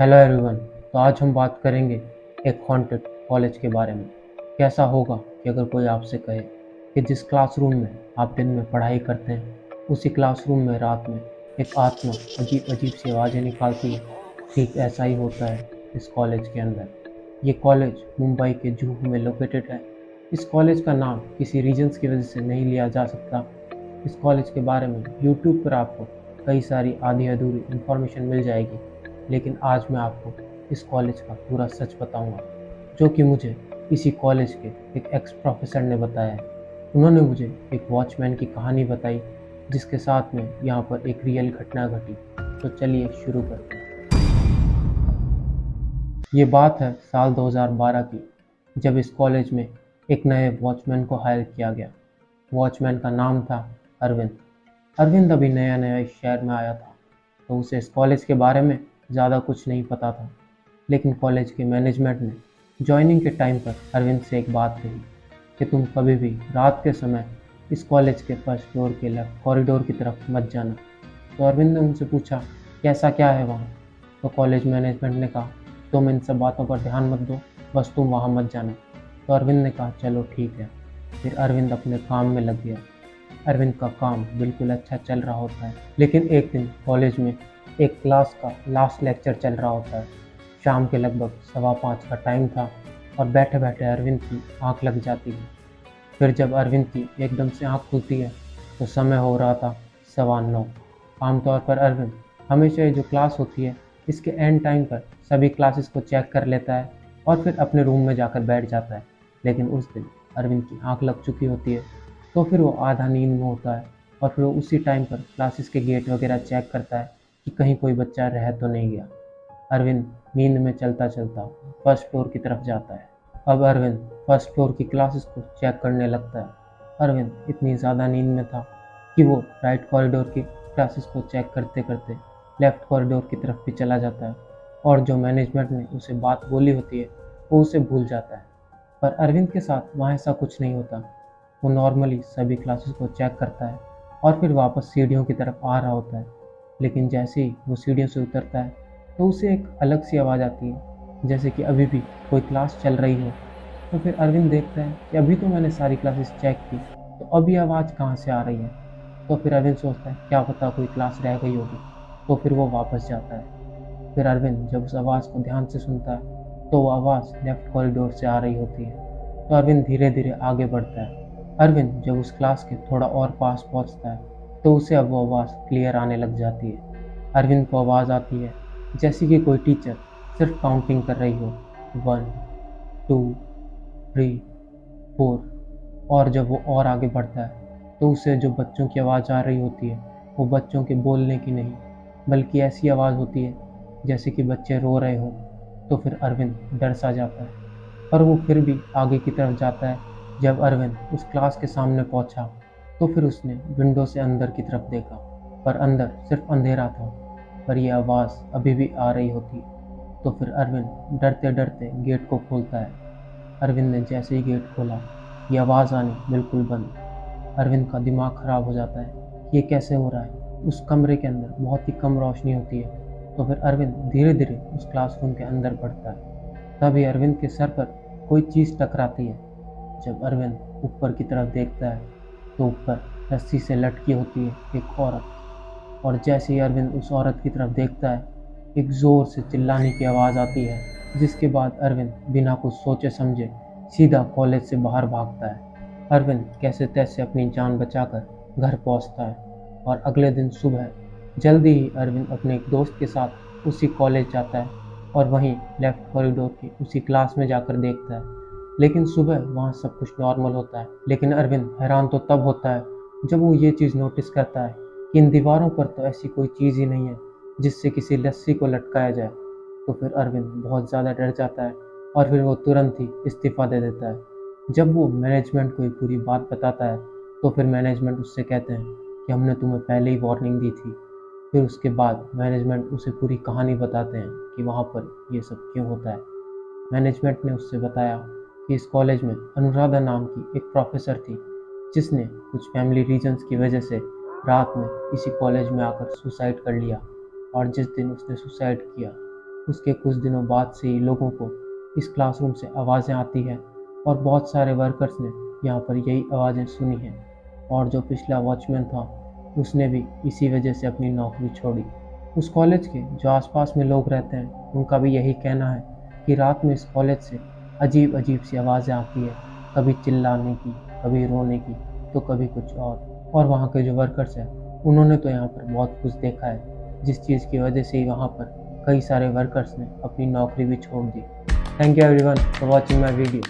Hello everyone. तो आज हम बात करेंगे एक हॉन्टेड कॉलेज के बारे में। कैसा होगा कि अगर कोई आपसे कहे कि जिस क्लासरूम में आप दिन में पढ़ाई करते हैं उसी क्लासरूम में रात में एक आत्मा अजीब अजीब सी आवाज़ें निकालती है। ठीक ऐसा ही होता है इस कॉलेज के अंदर। ये कॉलेज मुंबई के जुहू में लोकेटेड है। इस कॉलेज का नाम किसी रीजन्स की वजह से नहीं लिया जा सकता। इस कॉलेज के बारे में यूट्यूब पर आपको कई सारी आधी अधूरी इंफॉर्मेशन मिल जाएगी, लेकिन आज मैं आपको इस कॉलेज का पूरा सच बताऊंगा, जो कि मुझे इसी कॉलेज के एक एक्स प्रोफेसर ने बताया है। उन्होंने मुझे एक वॉचमैन की कहानी बताई जिसके साथ में यहाँ पर एक रियल घटना घटी। तो चलिए शुरू करते हैं। ये बात है साल 2012 की, जब इस कॉलेज में एक नए वॉचमैन को हायर किया गया। वॉचमैन का नाम था अरविंद। अरविंद अभी नया नया इस शहर में आया था, तो उसे इस कॉलेज के बारे में ज़्यादा कुछ नहीं पता था। लेकिन कॉलेज के मैनेजमेंट ने जॉइनिंग के टाइम पर अरविंद से एक बात कही कि तुम कभी भी रात के समय इस कॉलेज के फर्स्ट फ्लोर के लेफ्ट कॉरिडोर की तरफ मत जाना। तो अरविंद ने उनसे पूछा कि ऐसा क्या है वहाँ। तो कॉलेज मैनेजमेंट ने कहा तुम इन सब बातों पर ध्यान मत दो, बस तुम वहाँ मत जाना। तो अरविंद ने कहा चलो ठीक है। फिर अरविंद अपने काम में लग गया। अरविंद का काम बिल्कुल अच्छा चल रहा होता है, लेकिन एक दिन कॉलेज में एक क्लास का लास्ट लेक्चर चल रहा होता है। शाम के लगभग 5:15 का टाइम था और बैठे बैठे अरविंद की आंख लग जाती है। फिर जब अरविंद की एकदम से आंख खुलती है तो समय हो रहा था 9:15। आमतौर पर अरविंद हमेशा ये जो क्लास होती है इसके एंड टाइम पर सभी क्लासेस को चेक कर लेता है और फिर अपने रूम में जाकर बैठ जाता है। लेकिन उस दिन अरविंद की आंख लग चुकी होती है, तो फिर वो आधा नींद में होता है और फिर वो उसी टाइम पर क्लासेस के गेट वगैरह चेक करता है कि कहीं कोई बच्चा रह तो नहीं गया। अरविंद नींद में चलता चलता फर्स्ट फ्लोर की तरफ जाता है। अब अरविंद फर्स्ट फ्लोर की क्लासेस को चेक करने लगता है। अरविंद इतनी ज़्यादा नींद में था कि वो राइट कॉरिडोर की क्लासेस को चेक करते करते लेफ्ट कॉरिडोर की तरफ भी चला जाता है, और जो मैनेजमेंट ने उसे बात बोली होती है वो उसे भूल जाता है। पर अरविंद के साथ वहाँ ऐसा कुछ नहीं होता। वो नॉर्मली सभी क्लासेस को चेक करता है और फिर वापस सीढ़ियों की तरफ आ रहा होता है। लेकिन जैसे ही वो सीढ़ियों से उतरता है तो उसे एक अलग सी आवाज़ आती है, जैसे कि अभी भी कोई क्लास चल रही हो। तो फिर अरविंद देखता है कि अभी तो मैंने सारी क्लासेस चेक की, तो अभी आवाज़ कहाँ से आ रही है। तो फिर अरविंद सोचता है क्या पता कोई क्लास रह गई होगी। तो फिर वो वापस जाता है। फिर अरविंद जब उस आवाज़ को ध्यान से सुनता है तो वो आवाज़ लेफ्ट कॉरिडोर से आ रही होती है। तो अरविंद धीरे धीरे आगे बढ़ता है। अरविंद जब उस क्लास के थोड़ा और पास पहुंचता है तो उसे अब वो आवाज़ क्लियर आने लग जाती है। अरविंद को आवाज़ आती है जैसे कि कोई टीचर सिर्फ काउंटिंग कर रही हो, 1, 2, 3, 4। और जब वो और आगे बढ़ता है तो उसे जो बच्चों की आवाज़ आ रही होती है वो बच्चों के बोलने की नहीं, बल्कि ऐसी आवाज़ होती है जैसे कि बच्चे रो रहे हों। तो फिर अरविंद डर सा जाता है, पर वो फिर भी आगे की तरफ जाता है। जब अरविंद उस क्लास के सामने पहुंचा तो फिर उसने विंडो से अंदर की तरफ देखा, पर अंदर सिर्फ अंधेरा था, पर यह आवाज़ अभी भी आ रही होती। तो फिर अरविंद डरते डरते गेट को खोलता है। अरविंद ने जैसे ही गेट खोला ये आवाज़ आनी बिल्कुल बंद। अरविंद का दिमाग ख़राब हो जाता है कि ये कैसे हो रहा है। उस कमरे के अंदर बहुत ही कम रोशनी होती है। तो फिर अरविंद धीरे धीरे उस क्लासरूम के अंदर बढ़ता है। तभी अरविंद के सर पर कोई चीज़ टकराती है। जब अरविंद ऊपर की तरफ देखता है तो ऊपर रस्सी से लटकी होती है एक औरत। और जैसे ही अरविंद उस औरत की तरफ देखता है एक ज़ोर से चिल्लाने की आवाज़ आती है, जिसके बाद अरविंद बिना कुछ सोचे समझे सीधा कॉलेज से बाहर भागता है। अरविंद कैसे तैसे अपनी जान बचाकर घर पहुंचता है, और अगले दिन सुबह जल्दी ही अरविंद अपने एक दोस्त के साथ उसी कॉलेज जाता है और वहीं लेफ्ट कॉरिडोर की उसी क्लास में जाकर देखता है। लेकिन सुबह वहाँ सब कुछ नॉर्मल होता है, लेकिन अरविंद हैरान तो तब होता है जब वो ये चीज़ नोटिस करता है कि इन दीवारों पर तो ऐसी कोई चीज़ ही नहीं है जिससे किसी लस्सी को लटकाया जाए। तो फिर अरविंद बहुत ज़्यादा डर जाता है और फिर वो तुरंत ही इस्तीफ़ा दे देता है। जब वो मैनेजमेंट को ये पूरी बात बताता है तो फिर मैनेजमेंट उससे कहते हैं कि हमने तुम्हें पहले ही वार्निंग दी थी। फिर उसके बाद मैनेजमेंट उसे पूरी कहानी बताते हैं कि वहाँ पर ये सब क्यों होता है। मैनेजमेंट ने उससे बताया कि इस कॉलेज में अनुराधा नाम की एक प्रोफेसर थी, जिसने कुछ फैमिली रीजंस की वजह से रात में इसी कॉलेज में आकर सुसाइड कर लिया। और जिस दिन उसने सुसाइड किया उसके कुछ दिनों बाद से ही लोगों को इस क्लासरूम से आवाज़ें आती हैं और बहुत सारे वर्कर्स ने यहाँ पर यही आवाज़ें सुनी हैं। और जो पिछला वॉचमैन था उसने भी इसी वजह से अपनी नौकरी छोड़ी। उस कॉलेज के जो आसपास में लोग रहते हैं उनका भी यही कहना है कि रात में इस कॉलेज से अजीब अजीब सी आवाज़ें आती है, कभी चिल्लाने की, कभी रोने की, तो कभी कुछ और वहाँ के जो वर्कर्स हैं उन्होंने तो यहाँ पर बहुत कुछ देखा है, जिस चीज़ की वजह से ही वहाँ पर कई सारे वर्कर्स ने अपनी नौकरी भी छोड़ दी। Thank you everyone for watching my video.